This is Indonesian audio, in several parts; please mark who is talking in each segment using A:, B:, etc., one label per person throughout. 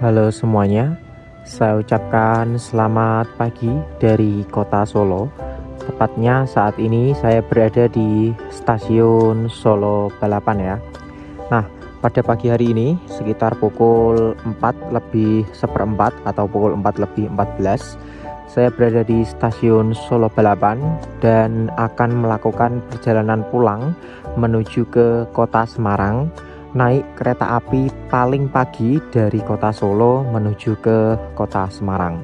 A: Halo semuanya, saya ucapkan selamat pagi dari kota Solo. Tepatnya saat ini saya berada di stasiun Solo Balapan ya. Nah, pada pagi hari ini sekitar pukul 4 lebih seperempat atau pukul 4 lebih 14, saya berada di stasiun Solo Balapan dan akan melakukan perjalanan pulang menuju ke kota Semarang, naik kereta api paling pagi dari kota Solo menuju ke kota Semarang.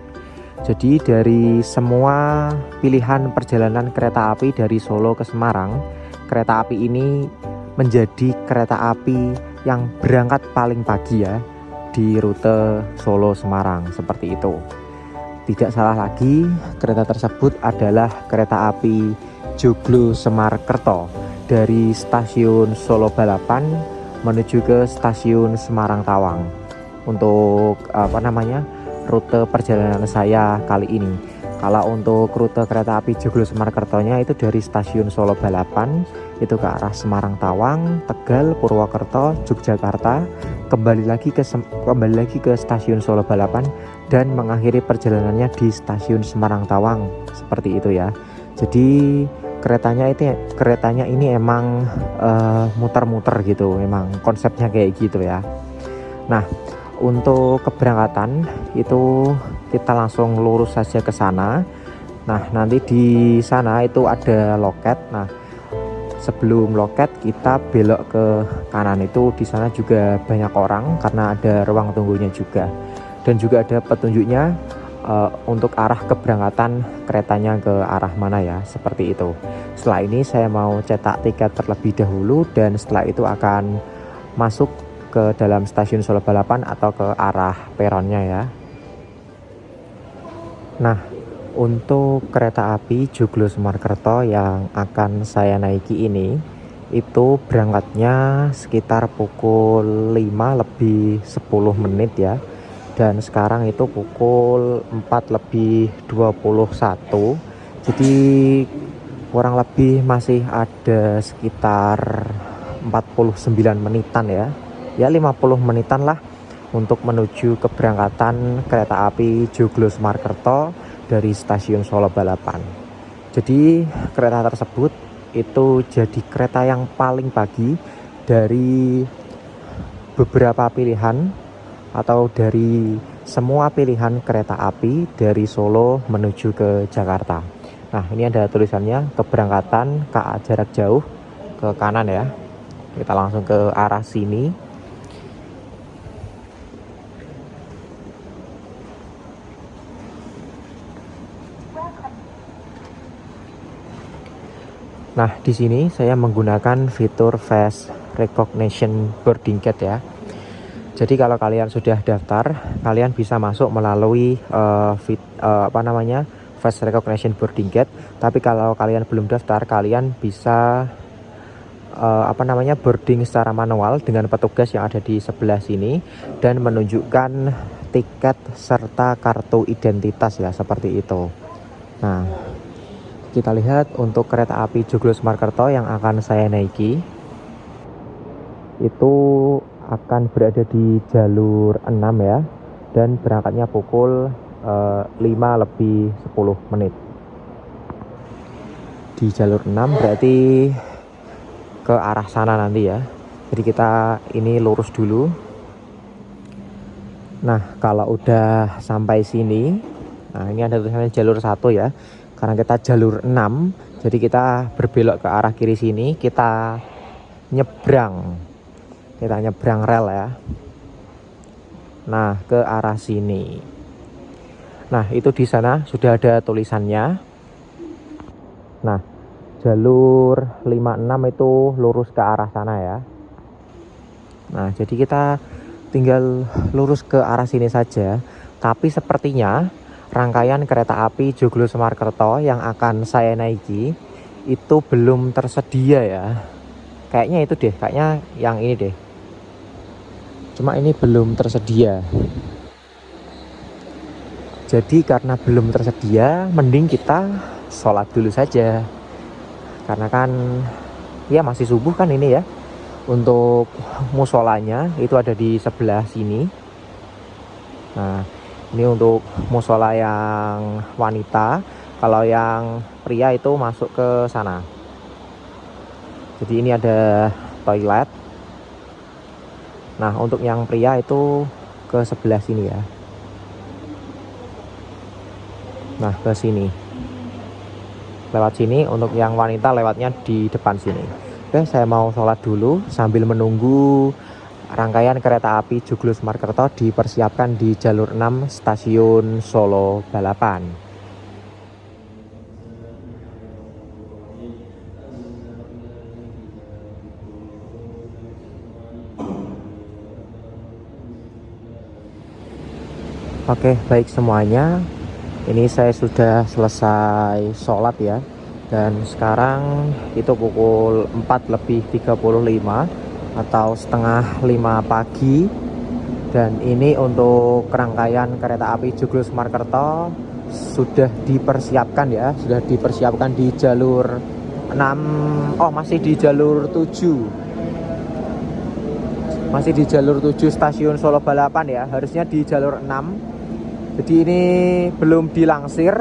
A: Jadi dari semua pilihan perjalanan kereta api dari Solo ke Semarang, kereta api ini menjadi kereta api yang berangkat paling pagi ya di rute Solo Semarang seperti itu. Tidak salah lagi, kereta tersebut adalah kereta api Joglo Semarkerto dari stasiun Solo Balapan menuju ke stasiun Semarang Tawang. Untuk rute perjalanan saya kali ini. Kalau untuk rute kereta api Joglo Semarkertonya itu dari stasiun Solo Balapan itu ke arah Semarang Tawang, Tegal, Purwokerto, Yogyakarta, kembali lagi ke stasiun Solo Balapan dan mengakhiri perjalanannya di stasiun Semarang Tawang seperti itu ya. Jadi keretanya ini emang muter-muter gitu, memang konsepnya kayak gitu ya. Nah, untuk keberangkatan itu kita langsung lurus saja ke sana. Nah, nanti di sana itu ada loket. Nah, sebelum loket kita belok ke kanan, itu di sana juga banyak orang karena ada ruang tunggunya juga. Dan juga ada petunjuknya untuk arah keberangkatan keretanya ke arah mana ya, seperti itu. Setelah ini saya mau cetak tiket terlebih dahulu dan setelah itu akan masuk ke dalam stasiun Solo Balapan atau ke arah peronnya ya. Nah, untuk kereta api Joglo Semarkerto yang akan saya naiki ini itu berangkatnya sekitar pukul 5 lebih 10 menit ya. Dan sekarang itu pukul 4 lebih 21. Jadi kurang lebih masih ada sekitar 49 menitan ya. Ya 50 menitan lah untuk menuju keberangkatan kereta api Joglo Semarkerto dari stasiun Solo Balapan. Jadi kereta tersebut itu jadi kereta yang paling pagi dari beberapa pilihan atau dari semua pilihan kereta api dari Solo menuju ke Jakarta. Nah, ini ada tulisannya keberangkatan KA jarak jauh ke kanan ya. Kita langsung ke arah sini. Nah, di sini saya menggunakan fitur face recognition boarding gate ya. Jadi kalau kalian sudah daftar, kalian bisa masuk melalui face recognition boarding gate. Tapi kalau kalian belum daftar, kalian bisa boarding secara manual dengan petugas yang ada di sebelah sini dan menunjukkan tiket serta kartu identitas ya, seperti itu. Nah, kita lihat untuk kereta api Joglo Semarkerto yang akan saya naiki itu akan berada di jalur 6 ya, dan berangkatnya pukul 5 lebih 10 menit. Di jalur 6 berarti ke arah sana nanti ya. Jadi kita ini lurus dulu. Nah, kalau udah sampai sini, nah ini ada tulisannya jalur 1 ya. Karena kita jalur 6, jadi kita berbelok ke arah kiri sini, kita nyebrang rel ya. Nah, ke arah sini. Nah, itu di sana sudah ada tulisannya. Nah, jalur 56 itu lurus ke arah sana ya. Nah, jadi kita tinggal lurus ke arah sini saja. Tapi sepertinya rangkaian kereta api Joglo Semarkerto yang akan saya naiki itu belum tersedia ya. Kayaknya itu deh, kayaknya yang ini deh. Cuma ini belum tersedia. Jadi karena belum tersedia, mending kita sholat dulu saja. Karena kan ya masih subuh kan ini ya. Untuk musolanya itu ada di sebelah sini. Nah, ini untuk musola yang wanita. Kalau yang pria itu masuk ke sana. Jadi ini ada toilet. Nah, untuk yang pria itu ke sebelah sini ya. Nah, ke sini. Lewat sini. Untuk yang wanita lewatnya di depan sini. Oke, saya mau sholat dulu sambil menunggu rangkaian kereta api Joglo Semarkerto dipersiapkan di jalur 6 stasiun Solo Balapan. Oke, baik semuanya. Ini saya sudah selesai sholat ya. Dan sekarang itu pukul 4:35 atau setengah 5 pagi. Dan ini untuk rangkaian kereta api Joglo Semarkerto sudah dipersiapkan ya. Sudah dipersiapkan di jalur 6. Oh, masih di jalur 7. Masih di jalur 7 stasiun Solo Balapan ya. Harusnya di jalur 6. Jadi ini belum dilangsir.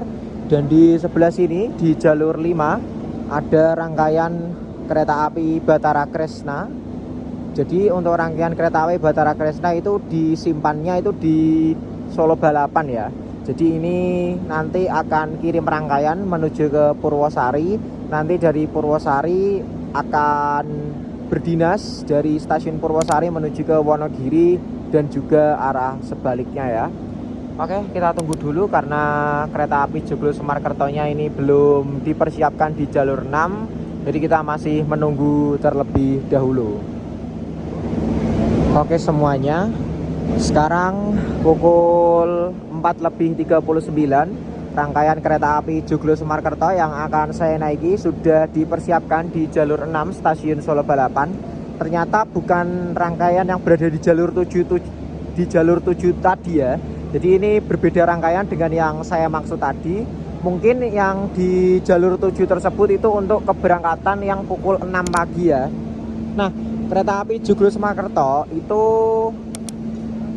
A: Dan di sebelah sini di jalur 5 ada rangkaian kereta api Batara Kresna. Jadi untuk rangkaian kereta api Batara Kresna itu disimpannya itu di Solo Balapan ya. Jadi ini nanti akan kirim rangkaian menuju ke Purwosari. Nanti dari Purwosari akan berdinas dari stasiun Purwosari menuju ke Wonogiri dan juga arah sebaliknya ya. Oke, kita tunggu dulu karena kereta api Joglo Semarkertonya ini belum dipersiapkan di jalur 6. Jadi kita masih menunggu terlebih dahulu. Oke semuanya, sekarang pukul 4:39. Rangkaian kereta api Joglo Semarkerto yang akan saya naiki sudah dipersiapkan di jalur 6 stasiun Solo Balapan. Ternyata bukan rangkaian yang berada di jalur 7 tadi ya. Jadi ini berbeda rangkaian dengan yang saya maksud tadi. Mungkin yang di jalur 7 tersebut itu untuk keberangkatan yang pukul 6 pagi ya. Nah, kereta api Joglo Semarkerto itu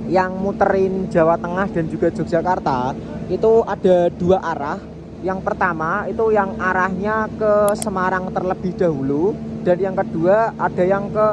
A: yang muterin Jawa Tengah dan juga Yogyakarta itu ada 2 arah. Yang pertama itu yang arahnya ke Semarang terlebih dahulu. Dan yang kedua ada yang ke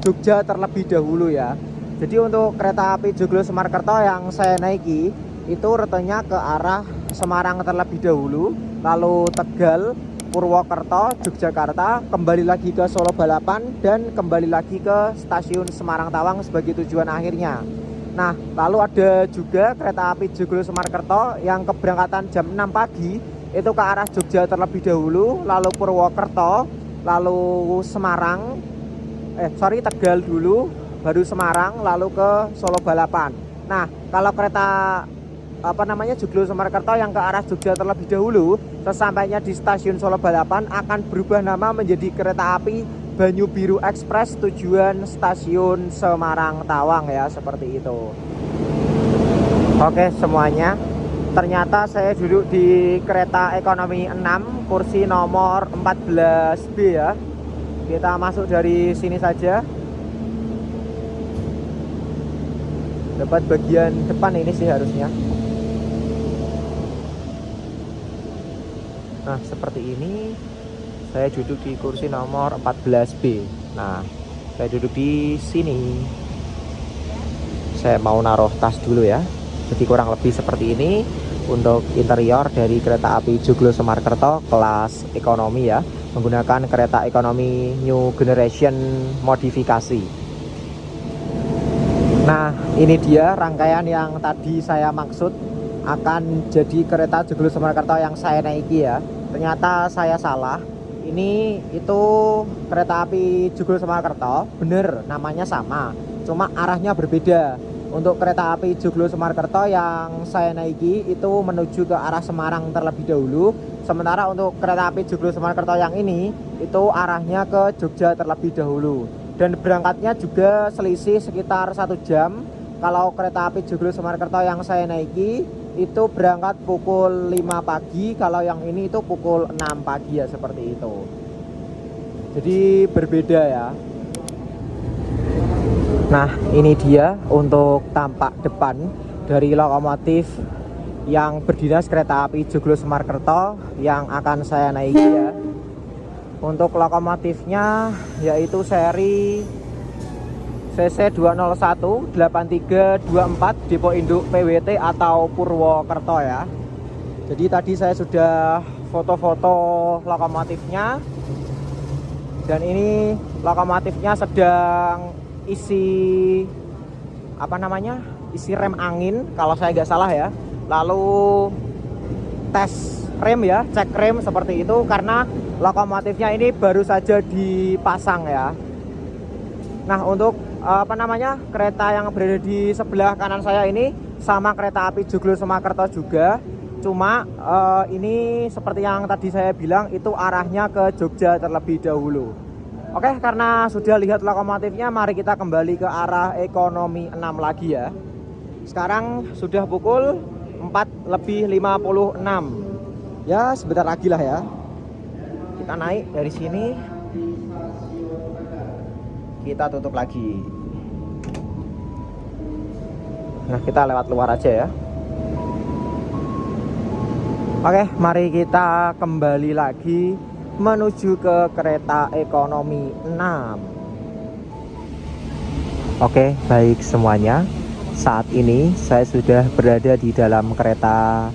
A: Jogja terlebih dahulu ya. Jadi untuk kereta api Joglo Semarkerto yang saya naiki itu rutenya ke arah Semarang terlebih dahulu, lalu Tegal, Purwokerto, Yogyakarta, kembali lagi ke Solo Balapan dan kembali lagi ke stasiun Semarang Tawang sebagai tujuan akhirnya. Nah, lalu ada juga kereta api Joglo Semarkerto yang keberangkatan jam 6 pagi itu ke arah Jogja terlebih dahulu, lalu Purwokerto, lalu Tegal dulu, baru Semarang, lalu ke Solo Balapan. Nah, kalau kereta Joglo Semarkerto yang ke arah Jogja terlebih dahulu, sesampainya di stasiun Solo Balapan akan berubah nama menjadi kereta api Banyu Biru Express tujuan stasiun Semarang Tawang ya, seperti itu. Oke semuanya, ternyata saya duduk di kereta ekonomi 6 kursi nomor 14B ya. Kita masuk dari sini saja. Dapat bagian depan ini sih harusnya. Nah seperti ini. Saya duduk di kursi nomor 14B. Nah saya duduk di sini. Saya mau naruh tas dulu ya. Jadi kurang lebih seperti ini untuk interior dari kereta api Joglo Semarkerto kelas ekonomi ya. Menggunakan kereta ekonomi New Generation modifikasi. Nah ini dia rangkaian yang tadi saya maksud akan jadi kereta Joglo Semarkerto yang saya naiki ya. Ternyata saya salah. Ini itu kereta api Joglo Semarkerto, bener namanya sama, cuma arahnya berbeda. Untuk kereta api Joglo Semarkerto yang saya naiki itu menuju ke arah Semarang terlebih dahulu. Sementara untuk kereta api Joglo Semarkerto yang ini itu arahnya ke Jogja terlebih dahulu. Dan berangkatnya juga selisih sekitar 1 jam. Kalau kereta api Joglo Semarkerto yang saya naiki itu berangkat pukul 5 pagi. Kalau yang ini itu pukul 6 pagi ya, seperti itu. Jadi berbeda ya. Nah ini dia untuk tampak depan dari lokomotif yang berdinas kereta api Joglo Semarkerto yang akan saya naiki ya. Untuk lokomotifnya yaitu seri CC201-8324 Depo Induk PWT atau Purwokerto ya. Jadi tadi saya sudah foto-foto lokomotifnya. Dan ini lokomotifnya sedang isi isi rem angin kalau saya nggak salah ya. Lalu tes rem ya, cek rem seperti itu karena lokomotifnya ini baru saja dipasang ya. Nah, untuk kereta yang berada di sebelah kanan saya ini sama kereta api Joglo Semarkerto juga. Cuma ini seperti yang tadi saya bilang itu arahnya ke Jogja terlebih dahulu. Oke, karena sudah lihat lokomotifnya, mari kita kembali ke arah ekonomi 6 lagi ya. Sekarang sudah pukul 4:56. Ya, sebentar lagi lah ya. Kita naik dari sini. Kita tutup lagi. Nah, kita lewat luar aja ya. Oke, mari kita kembali lagi menuju ke kereta ekonomi 6. Oke, baik semuanya. Saat ini saya sudah berada di dalam kereta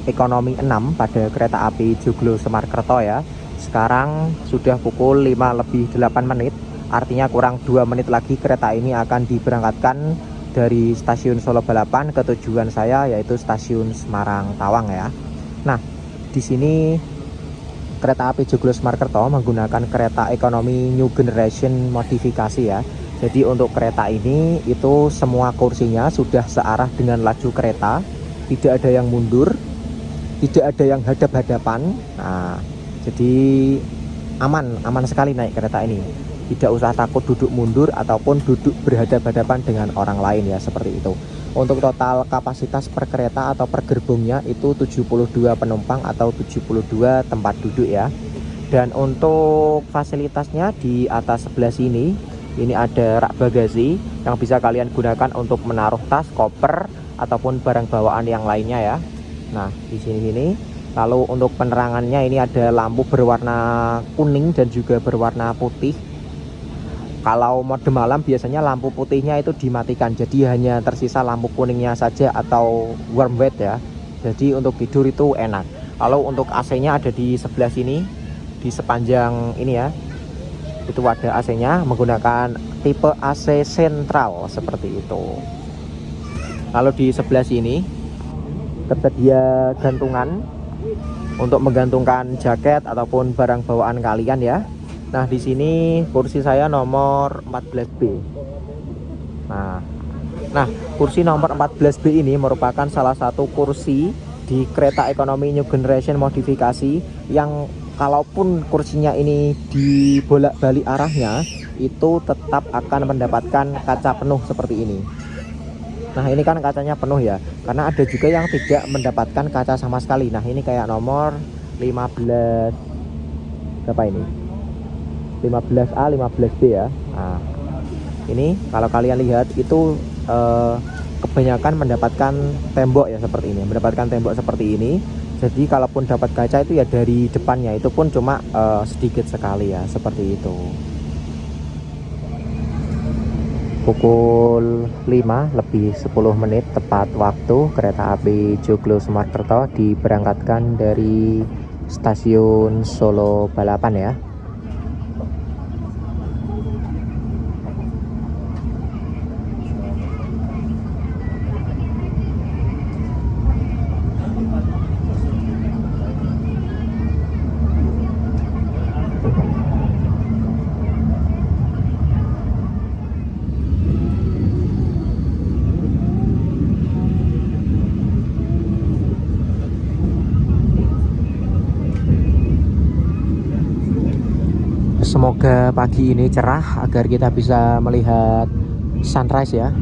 A: ekonomi 6 pada kereta api Joglo Semarkerto ya. Sekarang sudah pukul 5:08. Artinya kurang 2 menit lagi kereta ini akan diberangkatkan dari stasiun Solo Balapan ke tujuan saya yaitu stasiun Semarang Tawang ya. Nah, di sini kereta api Joglo Semarkerto menggunakan kereta ekonomi New Generation modifikasi ya. Jadi untuk kereta ini itu semua kursinya sudah searah dengan laju kereta, tidak ada yang mundur, tidak ada yang hadap-hadapan. Nah, jadi aman sekali naik kereta ini. Tidak usah takut duduk mundur ataupun duduk berhadap-hadapan dengan orang lain ya, seperti itu. Untuk total kapasitas per kereta atau per gerbongnya itu 72 penumpang atau 72 tempat duduk ya. Dan untuk fasilitasnya di atas sebelah sini, ini ada rak bagasi yang bisa kalian gunakan untuk menaruh tas, koper ataupun barang bawaan yang lainnya ya. Nah, di sini. Lalu untuk penerangannya ini ada lampu berwarna kuning dan juga berwarna putih. Kalau mode malam biasanya lampu putihnya itu dimatikan, jadi hanya tersisa lampu kuningnya saja atau warm white ya. Jadi untuk tidur itu enak. Lalu untuk AC-nya ada di sebelah sini, di sepanjang ini ya. Itu ada AC-nya menggunakan tipe AC sentral seperti itu. Lalu di sebelah sini tersedia gantungan untuk menggantungkan jaket ataupun barang bawaan kalian ya. Nah, di sini kursi saya nomor 14B. Nah, kursi nomor 14B ini merupakan salah satu kursi di kereta ekonomi New Generation modifikasi yang kalaupun kursinya ini dibolak-balik arahnya itu tetap akan mendapatkan kaca penuh seperti ini. Nah, ini kan kacanya penuh ya, karena ada juga yang tidak mendapatkan kaca sama sekali. Nah, ini kayak nomor 15 berapa ini? 15A, 15B ya. Nah, ini kalau kalian lihat itu kebanyakan mendapatkan tembok ya seperti ini, mendapatkan tembok seperti ini. Jadi kalaupun dapat kaca itu ya dari depannya, itu pun cuma sedikit sekali ya, seperti itu. Pukul 5:10 tepat waktu kereta api Joglo Semarkerto diberangkatkan dari stasiun Solo Balapan ya. Semoga pagi ini cerah agar kita bisa melihat sunrise ya.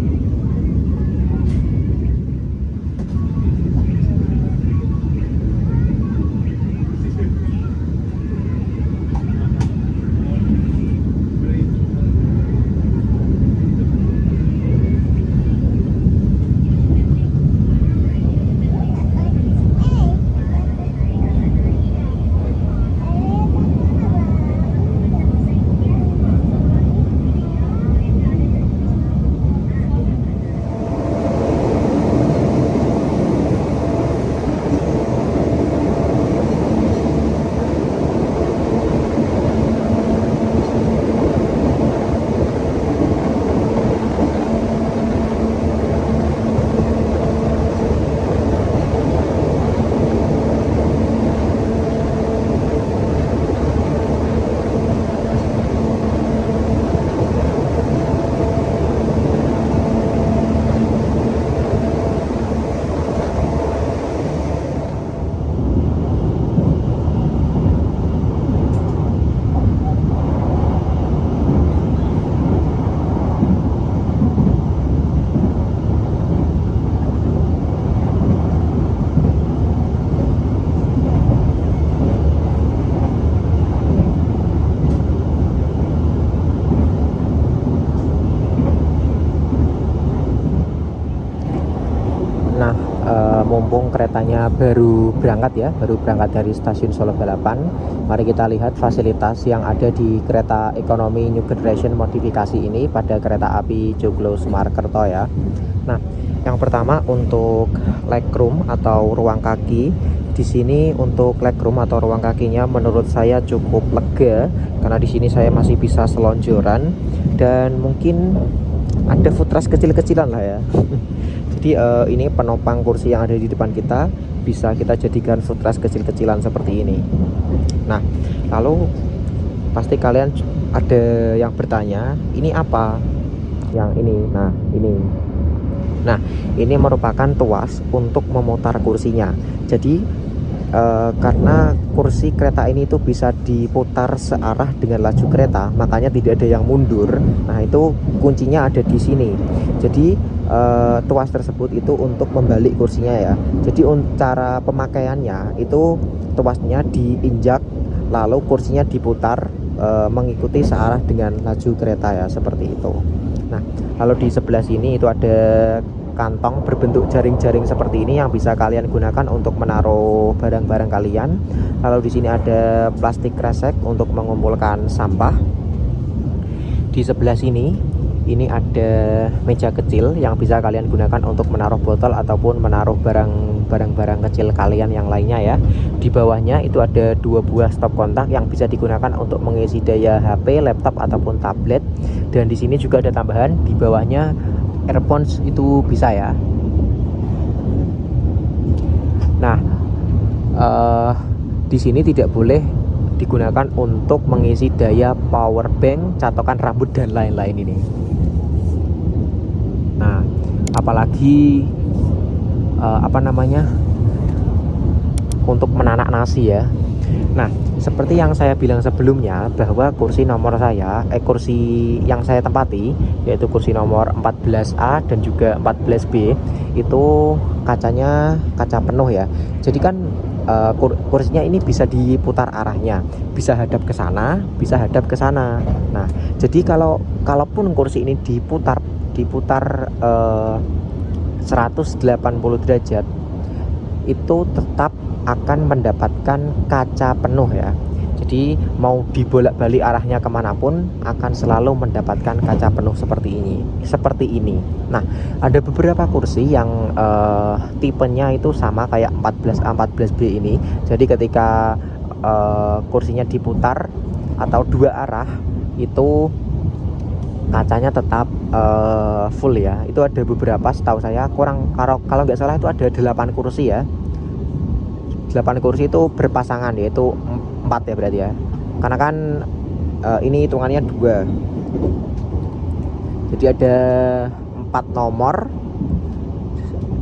A: berhubung keretanya baru berangkat ya, baru berangkat dari stasiun Solo Balapan. Mari kita lihat fasilitas yang ada di kereta ekonomi New Generation modifikasi ini pada kereta api Joglo Semarkerto ya. Nah, yang pertama untuk legroom atau ruang kaki. Di sini untuk legroom atau ruang kakinya menurut saya cukup lega karena di sini saya masih bisa selonjoran dan mungkin ada footrest kecil-kecilan lah ya. Jadi ini penopang kursi yang ada di depan kita bisa kita jadikan footrest kecil-kecilan seperti ini. Nah, lalu pasti kalian ada yang bertanya, ini apa? Yang ini. Nah, ini. Nah, ini merupakan tuas untuk memutar kursinya. Jadi karena kursi kereta ini itu bisa diputar searah dengan laju kereta, makanya tidak ada yang mundur. Nah, itu kuncinya ada di sini. Jadi tuas tersebut itu untuk membalik kursinya ya. Jadi cara pemakaiannya itu tuasnya diinjak lalu kursinya diputar mengikuti searah dengan laju kereta ya, seperti itu. Nah, lalu di sebelah sini itu ada kantong berbentuk jaring-jaring seperti ini yang bisa kalian gunakan untuk menaruh barang-barang kalian. Lalu di sini ada plastik kresek untuk mengumpulkan sampah. Di sebelah sini ini ada meja kecil yang bisa kalian gunakan untuk menaruh botol ataupun menaruh barang-barang kecil kalian yang lainnya ya. Di bawahnya itu ada 2 buah stop kontak yang bisa digunakan untuk mengisi daya HP, laptop ataupun tablet. Dan di sini juga ada tambahan di bawahnya earphones itu bisa ya. Nah, di sini tidak boleh digunakan untuk mengisi daya power bank, catokan rambut dan lain-lain ini. Nah, apalagi untuk menanak nasi ya. Nah, seperti yang saya bilang sebelumnya bahwa kursi yang saya tempati yaitu kursi nomor 14A dan juga 14B itu kacanya kaca penuh ya. Jadi kan kursinya ini bisa diputar arahnya, bisa hadap ke sana, bisa hadap ke sana. Nah, jadi kalaupun kursi ini diputar 180 derajat itu tetap akan mendapatkan kaca penuh ya. Jadi mau dibolak-balik arahnya kemanapun akan selalu mendapatkan kaca penuh seperti ini. Nah, ada beberapa kursi yang tipenya itu sama kayak 14A 14B ini. Jadi ketika kursinya diputar atau dua arah itu kacanya tetap full ya. Itu ada beberapa, setahu saya kalau nggak salah itu ada 8 kursi ya. 8 kursi itu berpasangan, yaitu 4 ya berarti ya, karena kan ini hitungannya 2. Jadi ada 4 nomor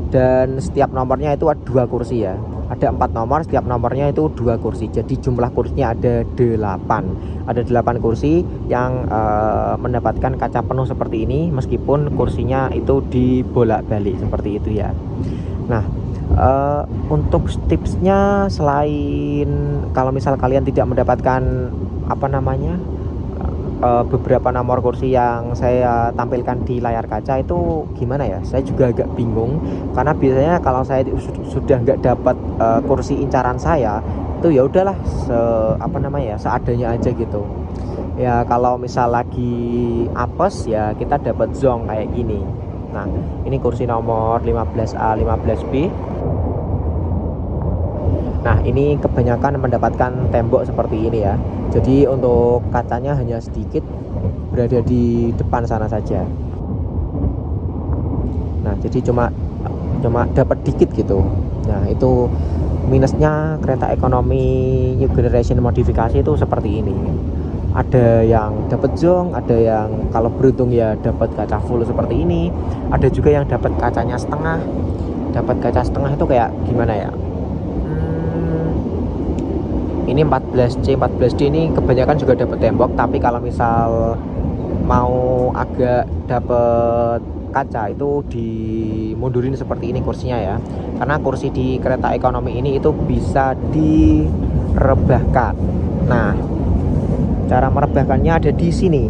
A: dan setiap nomornya itu ada 2 kursi ya. Ada 4 nomor, setiap nomornya itu 2 kursi. Jadi jumlah kursinya ada 8. Ada 8 kursi yang mendapatkan kaca penuh seperti ini, meskipun kursinya itu dibolak-balik seperti itu ya. Nah, untuk tipsnya, selain kalau misal kalian tidak mendapatkan beberapa nomor kursi yang saya tampilkan di layar kaca itu gimana ya, saya juga agak bingung. Karena biasanya kalau saya sudah nggak dapat kursi incaran saya itu ya udahlah seadanya aja gitu ya. Kalau misal lagi apes ya kita dapat zong kayak gini. Nah, ini kursi nomor 15A 15B. Nah, ini kebanyakan mendapatkan tembok seperti ini ya. Jadi untuk kacanya hanya sedikit berada di depan sana saja. Nah, jadi cuma dapat dikit gitu. Nah, itu minusnya kereta ekonomi New Generation modifikasi itu seperti ini. Ada yang dapat zong, ada yang kalau beruntung ya dapat kaca full seperti ini. Ada juga yang dapat kacanya setengah. Dapat kaca setengah itu kayak gimana ya? Ini 14C 14D ini kebanyakan juga dapat tembok, tapi kalau misal mau agak dapat kaca itu dimundurin seperti ini kursinya ya. Karena kursi di kereta ekonomi ini itu bisa direbahkan. Nah, cara merebahkannya ada di sini.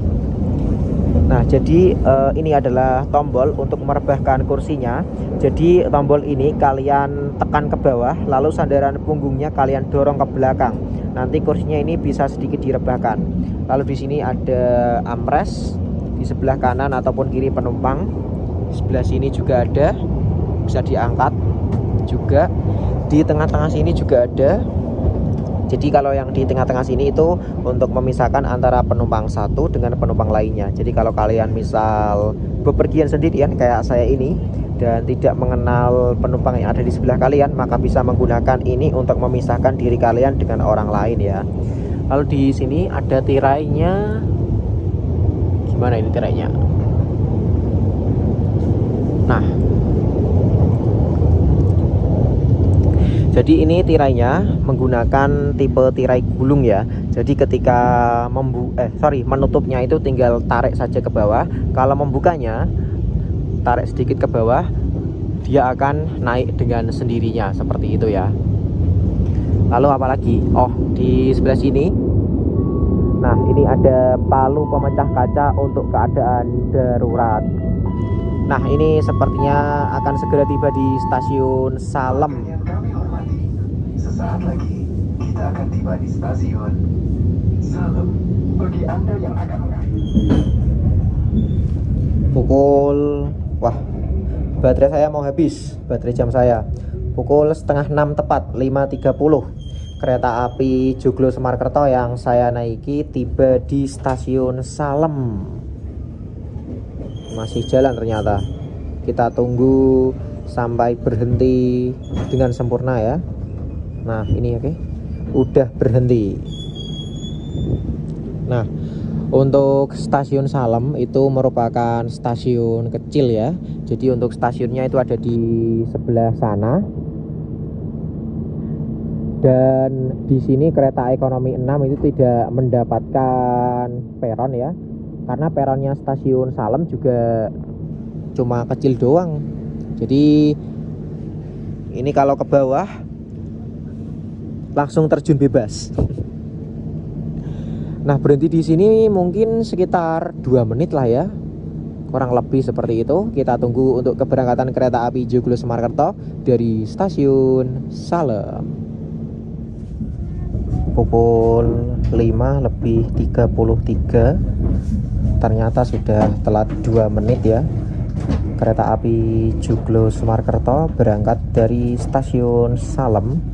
A: Nah, jadi ini adalah tombol untuk merebahkan kursinya. Jadi tombol ini kalian tekan ke bawah, lalu sandaran punggungnya kalian dorong ke belakang. Nanti kursinya ini bisa sedikit direbahkan. Lalu di sini ada armrest di sebelah kanan ataupun kiri penumpang. Sebelah sini juga ada, bisa diangkat juga. Di tengah-tengah sini juga ada. Jadi kalau yang di tengah-tengah sini itu untuk memisahkan antara penumpang satu dengan penumpang lainnya. Jadi kalau kalian misal bepergian sendirian kayak saya ini dan tidak mengenal penumpang yang ada di sebelah kalian, maka bisa menggunakan ini untuk memisahkan diri kalian dengan orang lain ya. Lalu di sini ada tirainya. Gimana ini tirainya? Nah, jadi ini tirainya menggunakan tipe tirai gulung ya. Jadi ketika menutupnya itu tinggal tarik saja ke bawah. Kalau membukanya tarik sedikit ke bawah, dia akan naik dengan sendirinya seperti itu ya. Lalu apalagi? Oh, di sebelah sini. Nah, ini ada palu pemecah kaca untuk keadaan darurat. Nah, ini sepertinya akan segera tiba di stasiun Salem.
B: Sesaat lagi kita akan tiba di stasiun Salem. Bagi Anda yang akan
A: baterai saya mau habis, baterai jam saya. Pukul setengah 6 tepat, 5.30. Kereta api Joglo Semarkerto yang saya naiki tiba di stasiun Salem. Masih jalan ternyata. Kita tunggu sampai berhenti dengan sempurna ya. Nah, ini oke. Udah berhenti. Nah, untuk stasiun Salem itu merupakan stasiun kecil ya. Jadi untuk stasiunnya itu ada di sebelah sana. Dan di sini kereta ekonomi 6 itu tidak mendapatkan peron ya. Karena peronnya stasiun Salem juga cuma kecil doang. Jadi ini kalau ke bawah langsung terjun bebas. Nah, berhenti di sini mungkin sekitar 2 menit lah ya, kurang lebih seperti itu. Kita tunggu untuk keberangkatan kereta api Joglo Semarkerto dari stasiun Salem. Pukul 5:33. Ternyata sudah telat 2 menit ya. Kereta api Joglo Semarkerto berangkat dari stasiun Salem.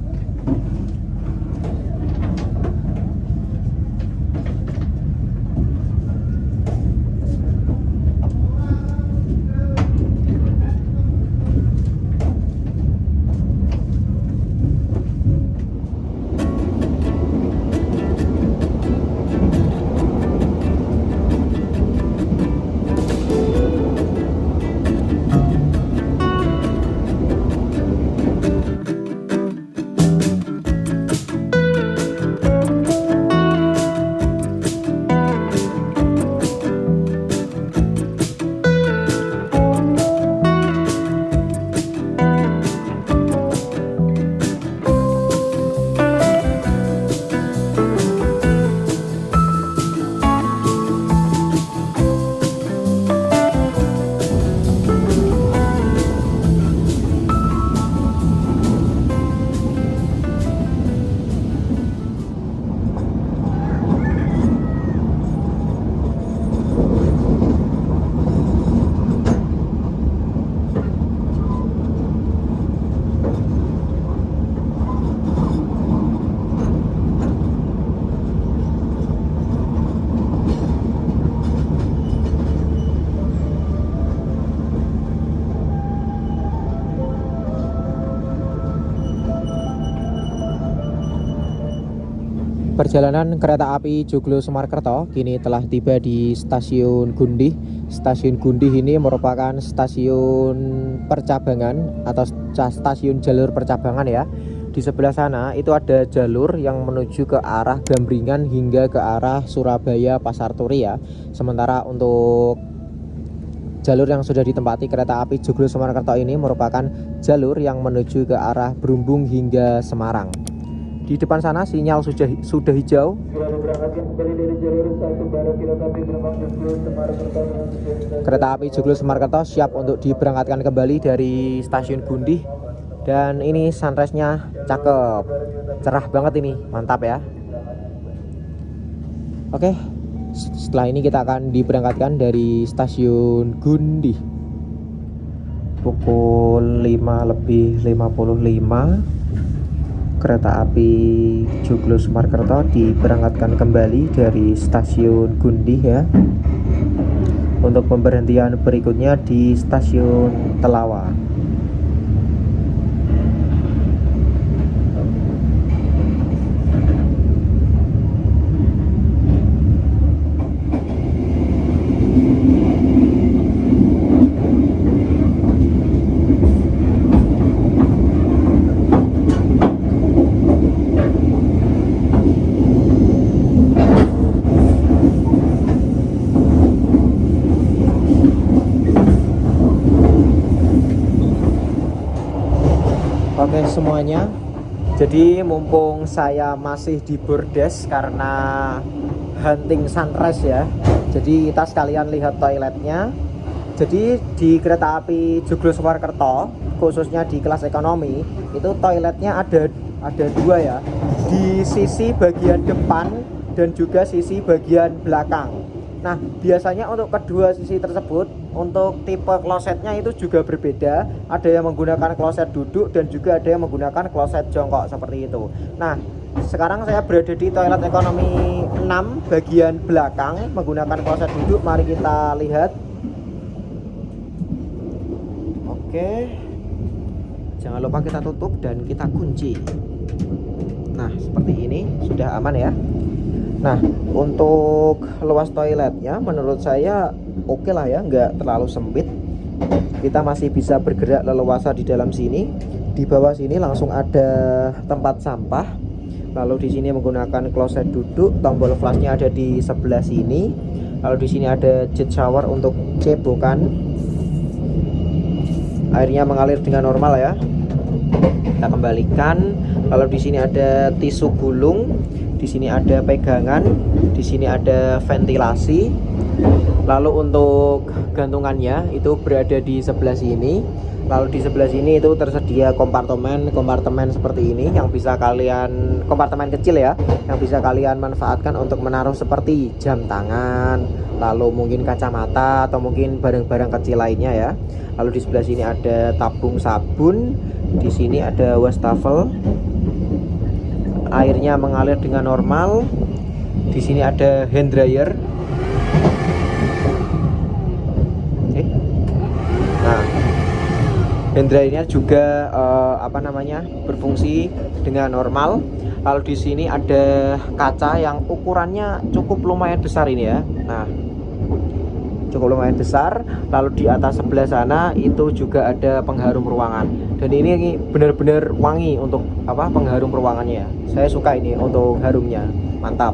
A: Perjalanan kereta api Joglo Semarkerto kini telah tiba di stasiun Gundih. Stasiun Gundih ini merupakan stasiun percabangan atau stasiun jalur percabangan ya. Di sebelah sana itu ada jalur yang menuju ke arah Gambringan hingga ke arah Surabaya Pasar Turi ya. Sementara untuk jalur yang sudah ditempati kereta api Joglo Semarkerto ini merupakan jalur yang menuju ke arah Brumbung hingga Semarang. Di depan sana sinyal sudah hijau. Kereta api Joglo Semarkerto siap untuk diberangkatkan kembali dari stasiun Gundih. Dan ini sunrise-nya cakep, cerah banget ini, mantap ya. Oke, setelah ini kita akan diberangkatkan dari stasiun Gundih. Pukul 5:55 kereta api Joglo Semarkerto diberangkatkan kembali dari stasiun Gundih ya. Untuk pemberhentian berikutnya di stasiun Telawa. Oke semuanya, jadi mumpung saya masih di bordes karena hunting sunrise ya, jadi kita sekalian lihat toiletnya. Jadi di kereta api Joglo Semarkerto, khususnya di kelas ekonomi, itu toiletnya ada dua ya, di sisi bagian depan dan juga sisi bagian belakang. Nah biasanya untuk kedua sisi tersebut, untuk tipe klosetnya itu juga berbeda. Ada yang menggunakan kloset duduk dan juga ada yang menggunakan kloset jongkok seperti itu. Nah sekarang saya berada di toilet ekonomi 6 bagian belakang menggunakan kloset duduk. Mari kita lihat. Oke, jangan lupa kita tutup dan kita kunci. Nah seperti ini sudah aman ya. Nah untuk luas toiletnya menurut saya oke lah ya, nggak terlalu sempit. Kita masih bisa bergerak leluasa di dalam sini. Di bawah sini langsung ada tempat sampah. Lalu di sini menggunakan kloset duduk, tombol flashnya ada di sebelah sini. Lalu di sini ada jet shower untuk cebokan. Airnya mengalir dengan normal ya. Kita kembalikan. Lalu di sini ada tisu gulung. Di sini ada pegangan, di sini ada ventilasi. Lalu untuk gantungannya itu berada di sebelah sini. Lalu di sebelah sini itu tersedia kompartemen seperti ini yang bisa kalian, kompartemen kecil ya, yang bisa kalian manfaatkan untuk menaruh seperti jam tangan, lalu mungkin kacamata atau mungkin barang-barang kecil lainnya ya. Lalu di sebelah sini ada tabung sabun, di sini ada wastafel. Airnya mengalir dengan normal. Di sini ada hand dryer. Nah, hand dryernya juga berfungsi dengan normal. Lalu di sini ada kaca yang ukurannya cukup lumayan besar ini ya. Nah, cukup lumayan besar. Lalu di atas sebelah sana itu juga ada pengharum ruangan. Dan ini benar-benar wangi untuk pengharum ruangannya. Saya suka ini untuk harumnya, mantap.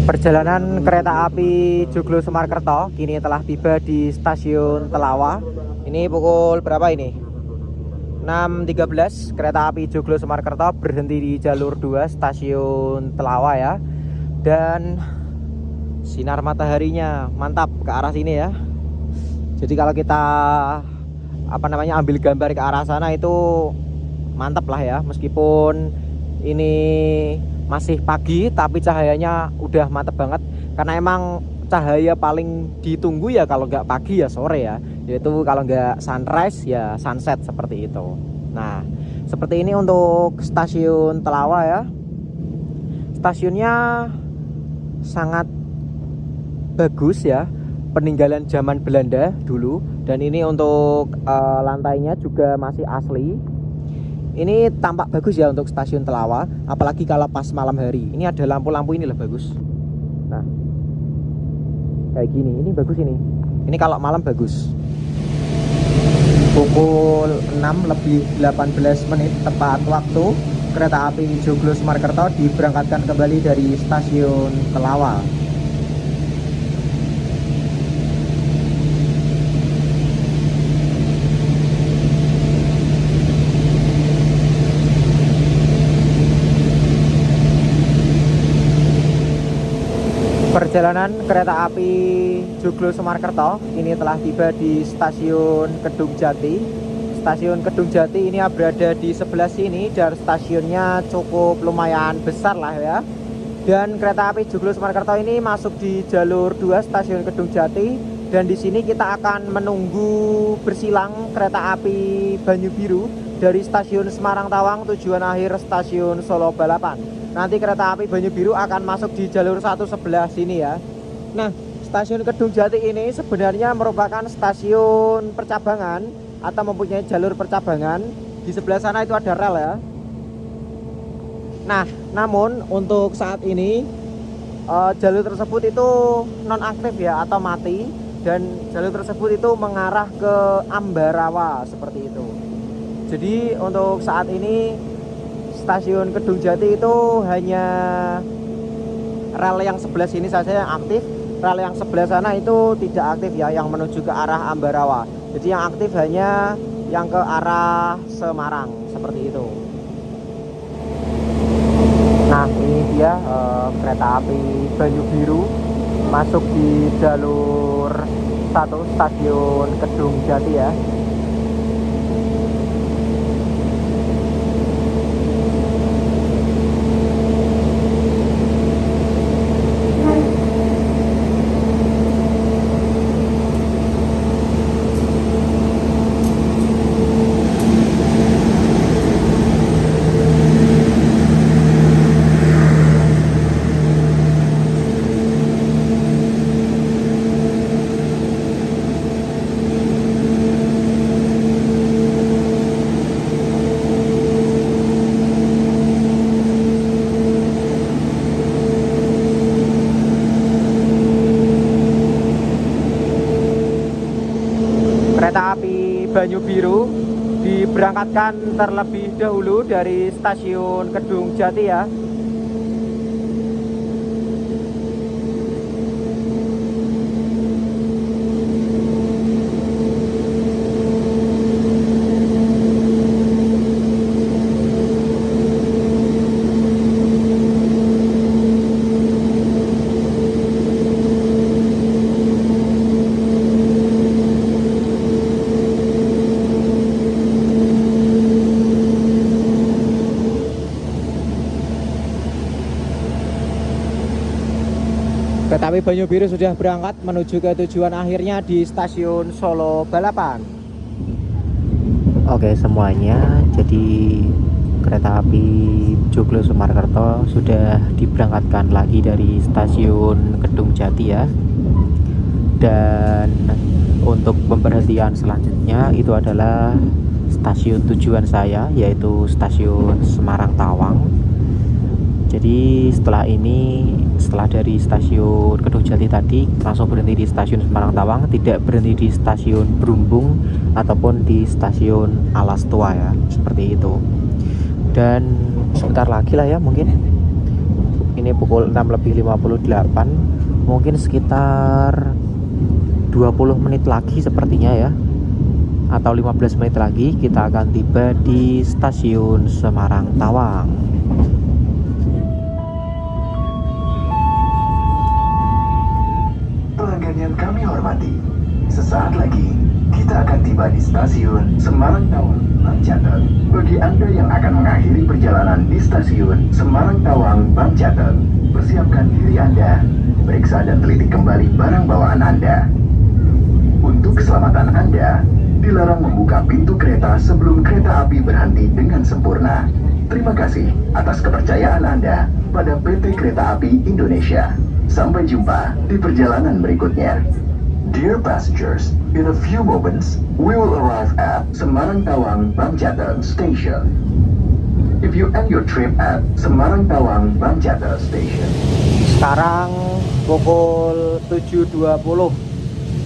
A: Perjalanan kereta api Joglo Semarkerto kini telah tiba di stasiun Telawa. Ini pukul berapa ini? 6.13. Kereta api Joglo Semarkerto berhenti di jalur 2 stasiun Telawa ya. Dan sinar mataharinya mantap ke arah sini ya. Jadi kalau kita ambil gambar ke arah sana itu mantap lah ya. Meskipun ini masih pagi tapi cahayanya udah mantep banget, karena emang cahaya paling ditunggu ya kalau nggak pagi ya sore ya, yaitu kalau nggak sunrise ya sunset seperti itu. Nah seperti ini untuk stasiun Telawa ya. Stasiunnya sangat bagus ya, peninggalan zaman Belanda dulu. Dan ini untuk lantainya juga masih asli. Ini tampak bagus ya untuk stasiun Telawa, apalagi kalau pas malam hari. Ini ada lampu-lampu ini lah bagus. Nah, kayak gini, ini bagus ini. Ini kalau malam bagus. Pukul 6:18 tepat waktu, kereta api Joglo Semarkerto diberangkatkan kembali dari stasiun Telawa. Perjalanan kereta api Joglo Semarkerto ini telah tiba di stasiun Kedung Jati. Stasiun Kedung Jati ini berada di sebelah sini dan stasiunnya cukup lumayan besar lah ya. Dan kereta api Joglo Semarkerto ini masuk di jalur 2 stasiun Kedung Jati, dan di sini kita akan menunggu bersilang kereta api Banyu Biru dari stasiun Semarang Tawang tujuan akhir stasiun Solo Balapan. Nanti kereta api Banyu Biru akan masuk di jalur 1 sebelah sini ya. Nah, stasiun Kedung Jati ini sebenarnya merupakan stasiun percabangan atau mempunyai jalur percabangan. Di sebelah sana itu ada rel ya. Nah, namun untuk saat ini jalur tersebut itu nonaktif ya atau mati, dan jalur tersebut itu mengarah ke Ambarawa seperti itu. Jadi untuk saat ini stasiun Kedung Jati itu hanya rel yang sebelah sini saja yang aktif. Rel yang sebelah sana itu tidak aktif ya, yang menuju ke arah Ambarawa. Jadi yang aktif hanya yang ke arah Semarang seperti itu. Nah, ini dia kereta api Banyu Biru masuk di jalur 1 stasiun Kedung Jati ya. Kereta api Banyu Biru diberangkatkan terlebih dahulu dari stasiun Kedung Jati ya. Kereta api Banyu Biru sudah berangkat menuju ke tujuan akhirnya di stasiun Solo Balapan. Oke semuanya, jadi kereta api Joglo Semarkerto sudah diberangkatkan lagi dari stasiun Kedung Jati ya. Dan untuk pemberhentian selanjutnya itu adalah stasiun tujuan saya, yaitu stasiun Semarang Tawang. Jadi setelah dari stasiun Kedung Jati tadi langsung berhenti di stasiun Semarang Tawang, tidak berhenti di stasiun Brumbung ataupun di stasiun Alas Tua ya, seperti itu. Dan sebentar lagi lah ya, mungkin ini pukul 6:58, mungkin sekitar 20 menit lagi sepertinya ya, atau 15 menit lagi kita akan tiba di stasiun Semarang Tawang.
B: Pelanggan yang kami hormati, sesaat lagi kita akan tiba di stasiun Semarang Tawang. Catat, bagi Anda yang akan mengakhiri perjalanan di stasiun Semarang Tawang, Catat, persiapkan diri Anda, periksa dan teliti kembali barang bawaan Anda. Untuk keselamatan Anda, dilarang membuka pintu kereta sebelum kereta api berhenti dengan sempurna. Terima kasih atas kepercayaan Anda pada PT Kereta Api Indonesia. Sampai jumpa di perjalanan berikutnya. Dear passengers, in a few moments, we will arrive at Semarang Tawang Bank Jateng Station. If you end your trip at Semarang Tawang Bank Jateng Station.
A: Sekarang pukul 7.20.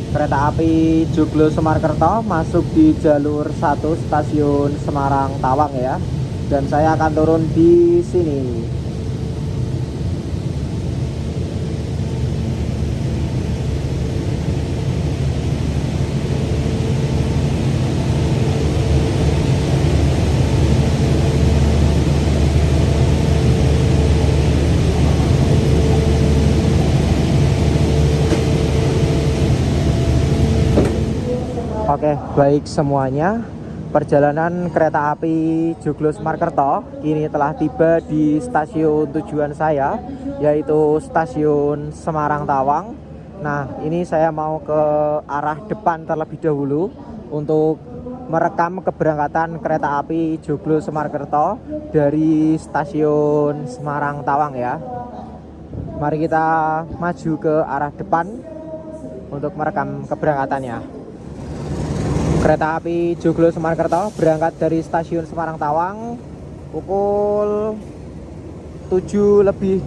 A: Kereta api Joglo Semarkerto masuk di jalur 1 stasiun Semarang Tawang ya. Dan saya akan turun di sini. Oke, baik semuanya. Perjalanan kereta api Joglo Semarkerto kini telah tiba di stasiun tujuan saya, yaitu stasiun Semarang Tawang. Nah, ini saya mau ke arah depan terlebih dahulu untuk merekam keberangkatan kereta api Joglo Semarkerto dari stasiun Semarang Tawang ya. Mari kita maju ke arah depan untuk merekam keberangkatannya. Kereta api Joglo Semarkerto berangkat dari stasiun Semarang Tawang pukul 7.27.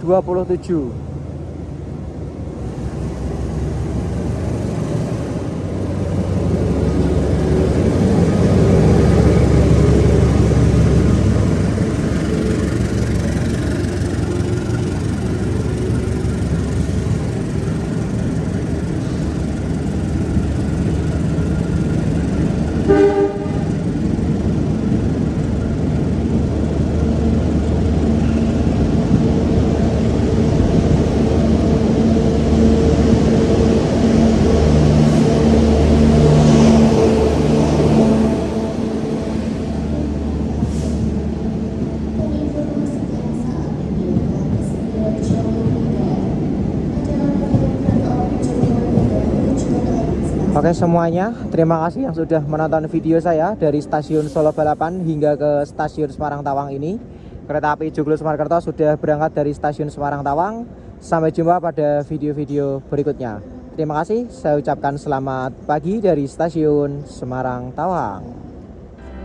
A: Oke semuanya, terima kasih yang sudah menonton video saya dari stasiun Solo Balapan hingga ke stasiun Semarang Tawang ini. Kereta api Joglo Semarkerto sudah berangkat dari stasiun Semarang Tawang. Sampai jumpa pada video-video berikutnya. Terima kasih, saya ucapkan selamat pagi dari stasiun Semarang Tawang.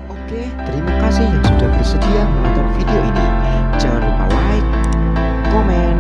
C: Oke, terima kasih yang sudah bersedia menonton video ini. Jangan lupa like, komen,